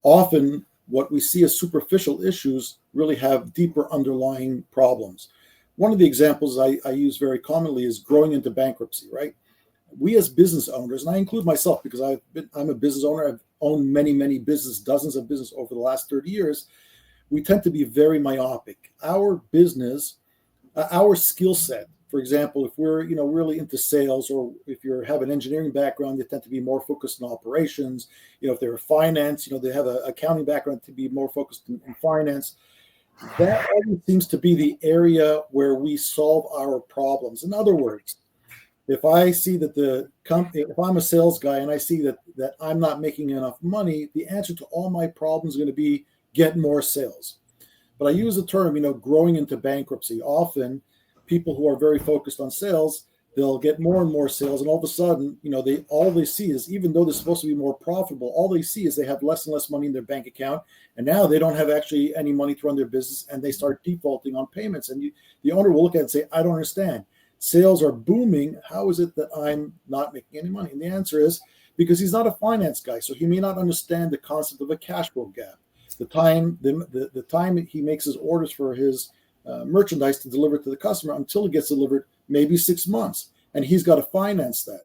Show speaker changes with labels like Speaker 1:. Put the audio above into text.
Speaker 1: Often, what we see as superficial issues really have deeper underlying problems. One of the examples I use very commonly is growing into bankruptcy, right? We as business owners, and I include myself because I'm a business owner. I've owned many business, dozens of business over the last 30 years. We tend to be very myopic. Our business, our skill set, for example, if we're really into sales, or if you have an engineering background, they tend to be more focused on operations. If they're finance, they have an accounting background to be more focused in finance. That always seems to be the area where we solve our problems. In other words, if I see that if I'm a sales guy and I see that I'm not making enough money, the answer to all my problems is going to be get more sales. But I use the term, growing into bankruptcy. Often people who are very focused on sales, they'll get more and more sales. And all of a sudden, all they see is, even though they're supposed to be more profitable, all they see is they have less and less money in their bank account. And now they don't have actually any money to run their business, and they start defaulting on payments. And the owner will look at it and say, I don't understand. Sales are booming. How is it that I'm not making any money? And the answer is because he's not a finance guy. So he may not understand the concept of a cash flow gap. The time he makes his orders for his merchandise to deliver to the customer until it gets delivered, maybe 6 months, and he's got to finance that.